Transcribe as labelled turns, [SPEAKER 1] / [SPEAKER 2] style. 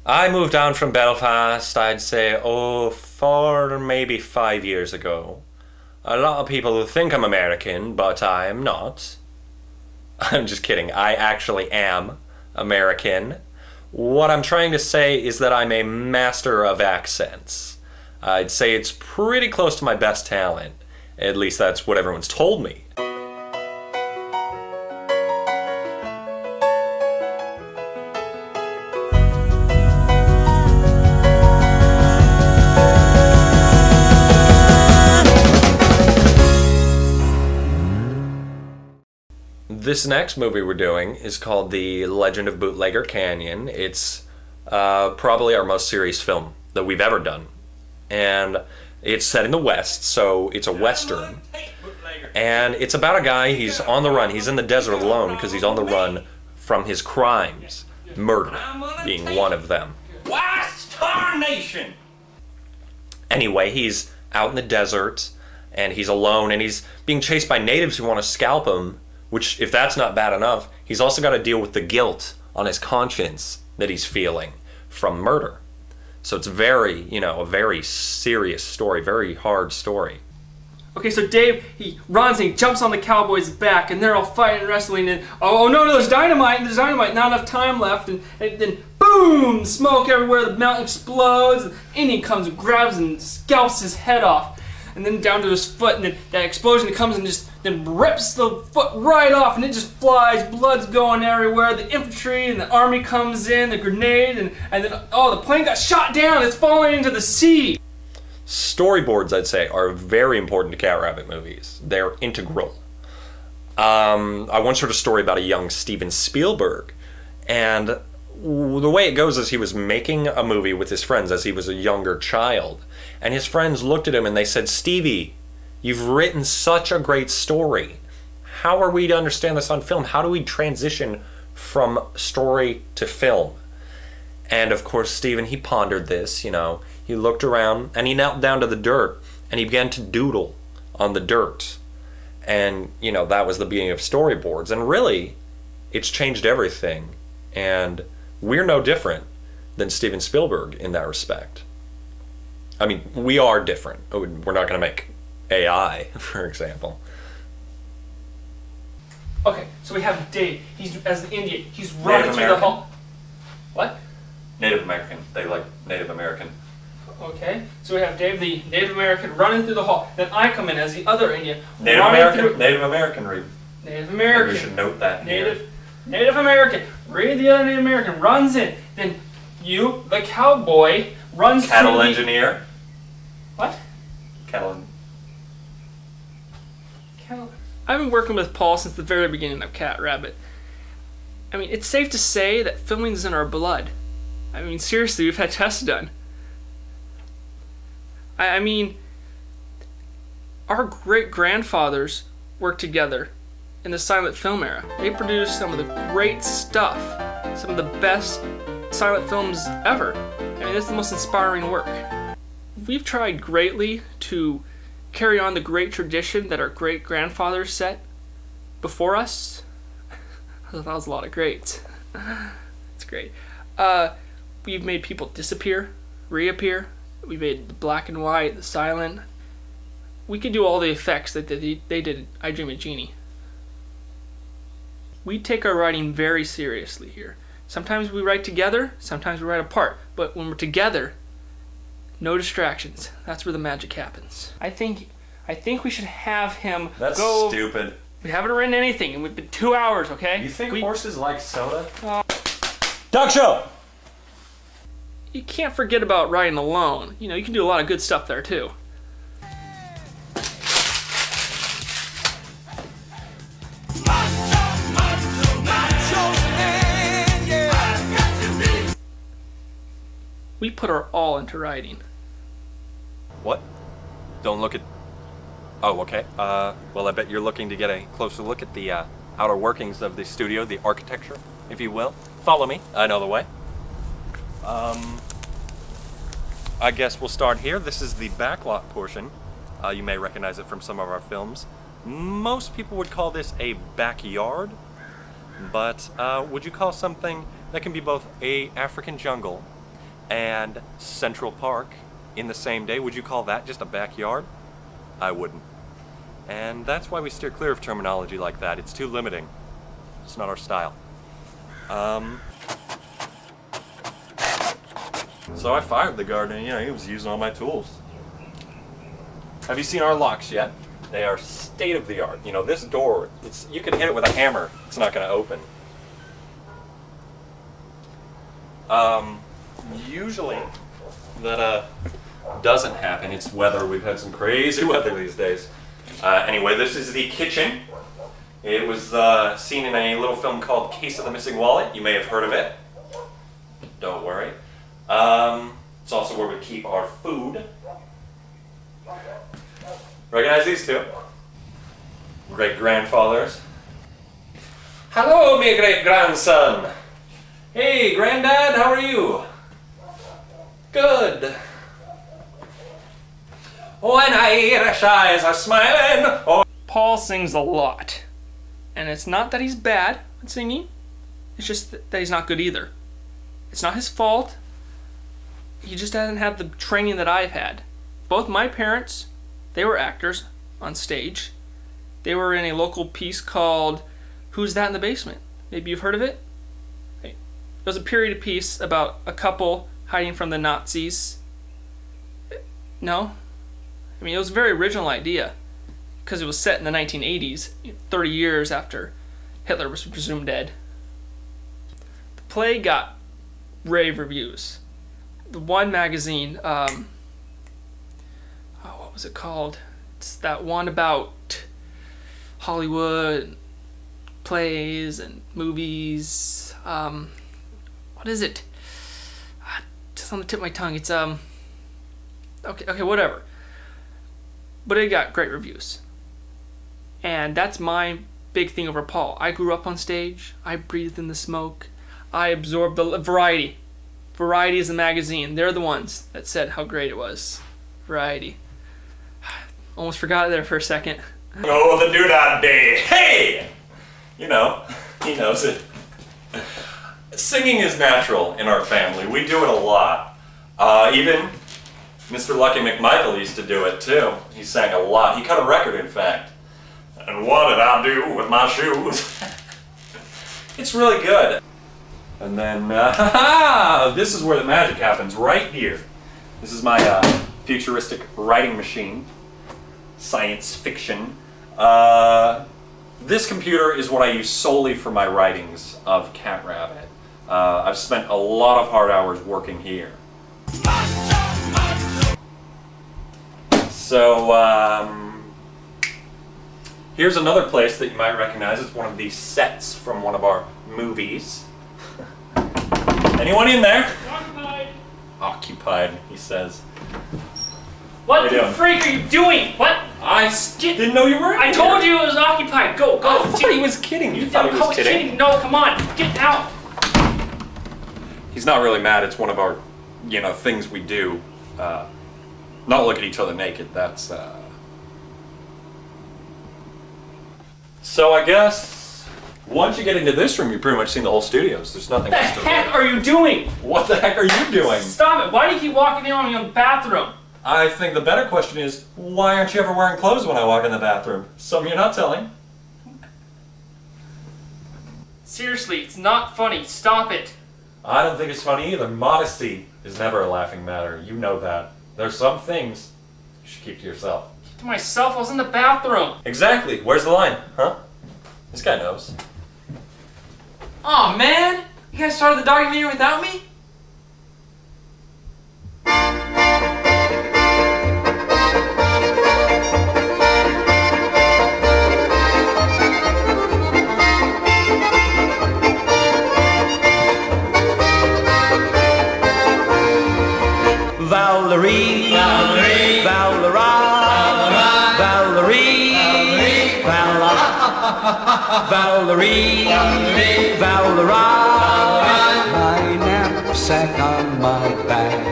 [SPEAKER 1] I moved down from Belfast, I'd say, oh, 4, maybe 5 years ago. A lot of people think I'm American, but I'm not. I'm just kidding. I actually am American. What I'm trying to say is that I'm a master of accents. I'd say it's pretty close to my best talent. At least that's what everyone's told me. This next movie we're doing is called The Legend of Bootlegger Canyon. It's probably our most serious film that we've ever done. And it's set in the West, so it's a Western. And it's about a guy, he's on the run. He's in the desert alone because he's on the run from his crimes. Murder being one of them.
[SPEAKER 2] West Tarnation!
[SPEAKER 1] Anyway, he's out in the desert, and he's alone, and he's being chased by natives who want to scalp him. Which, if that's not bad enough, he's also got to deal with the guilt on his conscience that he's feeling from murder. So it's very, a very serious story, very hard story.
[SPEAKER 3] Okay, so Dave, he runs and he jumps on the cowboy's back, and they're all fighting and wrestling, and oh no, there's dynamite, not enough time left, and then boom, smoke everywhere, the mountain explodes, and Indian comes and grabs and scalps his head off, and then down to his foot, and then that explosion comes and just then rips the foot right off, and it just flies, blood's going everywhere, the infantry and the army comes in, the grenade, and then, oh, the plane got shot down, it's falling into the sea.
[SPEAKER 1] Storyboards, I'd say, are very important to Catrabbit movies. They're integral. I once heard a story about a young Steven Spielberg, and the way it goes is he was making a movie with his friends as he was a younger child, and his friends looked at him and they said, "Stevie, you've written such a great story. How are we to understand this on film? How do we transition from story to film?" And of course, Steven, he pondered this, He looked around and he knelt down to the dirt and he began to doodle on the dirt. And, that was the beginning of storyboards. And really, it's changed everything. And we're no different than Steven Spielberg in that respect. I mean, we are different. We're not going to make AI, for example.
[SPEAKER 3] Okay, so we have Dave. He's as the Indian. He's running through the hall. What?
[SPEAKER 1] Native American. They like Native American.
[SPEAKER 3] Okay, so we have Dave, the Native American, running through the hall. Then I come in as the other Indian.
[SPEAKER 1] Native American. Native American. Read.
[SPEAKER 3] Native American.
[SPEAKER 1] We should note that.
[SPEAKER 3] Native American. Read the other Native American. Runs in. Then you, the cowboy, runs
[SPEAKER 1] Cattle
[SPEAKER 3] through
[SPEAKER 1] engineer.
[SPEAKER 3] What?
[SPEAKER 1] Cattle.
[SPEAKER 3] I've been working with Paul since the very beginning of Catrabbit. I mean, it's safe to say that filming is in our blood. I mean, seriously, we've had tests done. I mean, our great-grandfathers worked together in the silent film era. They produced some of the great stuff, some of the best silent films ever. I mean, it's the most inspiring work. We've tried greatly to carry on the great tradition that our great-grandfathers set before us. That was a lot of greats. It's great. We've made people disappear, reappear. We made the black and white, the silent. We could do all the effects that they did in I Dream of Jeannie. We take our writing very seriously here. Sometimes we write together, sometimes we write apart. But when we're together, no distractions. That's where the magic happens. I think we should have him
[SPEAKER 1] That's
[SPEAKER 3] go...
[SPEAKER 1] stupid.
[SPEAKER 3] We haven't written anything, and we've been 2 hours, okay?
[SPEAKER 1] You think horses like soda? Dog show!
[SPEAKER 3] You can't forget about writing alone. You can do a lot of good stuff there, too. We put our all into writing.
[SPEAKER 1] What? Don't look at... Oh, okay. Well, I bet you're looking to get a closer look at the outer workings of the studio, the architecture, if you will. Follow me. I know the way. I guess we'll start here. This is the backlot portion. You may recognize it from some of our films. Most people would call this a backyard, but would you call something that can be both a African jungle and Central Park in the same day. Would you call that just a backyard? I wouldn't. And that's why we steer clear of terminology like that. It's too limiting. It's not our style. So I fired the gardener. You know, he was using all my tools. Have you seen our locks yet? They are state of the art. You know, this door, you can hit it with a hammer. It's not going to open. Usually that doesn't happen. It's weather. We've had some crazy weather these days. Anyway, this is the kitchen. It was seen in a little film called Case of the Missing Wallet. You may have heard of it. Don't worry. It's also where we keep our food. Recognize these two? Great-grandfathers. Hello, me great-grandson. Hey, Granddad, how are you? Good. When Irish eyes are smiling. Oh.
[SPEAKER 3] Paul sings a lot. And it's not that he's bad at singing. It's just that he's not good either. It's not his fault. He just hasn't had the training that I've had. Both my parents, they were actors on stage. They were in a local piece called Who's That in the Basement? Maybe you've heard of it? It was a period piece about a couple hiding from the Nazis. No? I mean, it was a very original idea because it was set in the 1980s, 30 years after Hitler was presumed dead. The play got rave reviews. The one magazine, what was it called? It's that one about Hollywood, plays and movies. What is it? Just on the tip of my tongue. It's okay, whatever. But it got great reviews. And that's my big thing over Paul. I grew up on stage. I breathed in the smoke. I absorbed the variety. Variety is the magazine. They're the ones that said how great it was. Variety. Almost forgot it there for a second.
[SPEAKER 1] Oh, the doodad day. Hey! You know, he knows it. Singing is natural in our family. We do it a lot. Even Mr. Lucky McMichael used to do it too. He sang a lot. He cut a record, in fact. And what did I do with my shoes? It's really good. And then, this is where the magic happens, right here. This is my futuristic writing machine. Science fiction. This computer is what I use solely for my writings of Catrabbit. I've spent a lot of hard hours working here. So, here's another place that you might recognize. It's one of the sets from one of our movies. Anyone in there?
[SPEAKER 3] Occupied.
[SPEAKER 1] Occupied, he says.
[SPEAKER 3] What the freak are you doing? What?
[SPEAKER 1] Didn't know you were in
[SPEAKER 3] I told you it was occupied. Go.
[SPEAKER 1] I thought he was kidding. You thought he was kidding.
[SPEAKER 3] No, come on. Get out.
[SPEAKER 1] He's not really mad. It's one of our, things we do. Not look at each other naked. That's, So I guess once you get into this room, you've pretty much seen the whole studios. There's nothing else to
[SPEAKER 3] What the heck are you doing?
[SPEAKER 1] What the heck are you doing?
[SPEAKER 3] Stop it. Why do you keep walking in on me in the bathroom?
[SPEAKER 1] I think the better question is, why aren't you ever wearing clothes when I walk in the bathroom? Something you're not telling.
[SPEAKER 3] Seriously, it's not funny. Stop it.
[SPEAKER 1] I don't think it's funny either. Modesty is never a laughing matter. You know that. There's some things you should keep to yourself.
[SPEAKER 3] Keep to myself. I was in the bathroom.
[SPEAKER 1] Exactly. Where's the line? Huh? This guy knows.
[SPEAKER 3] Aw, man. You guys started the documentary without me?
[SPEAKER 4] Valerie, Valerie, Valera, Valerie, Valerie, Valera, my knapsack on my back.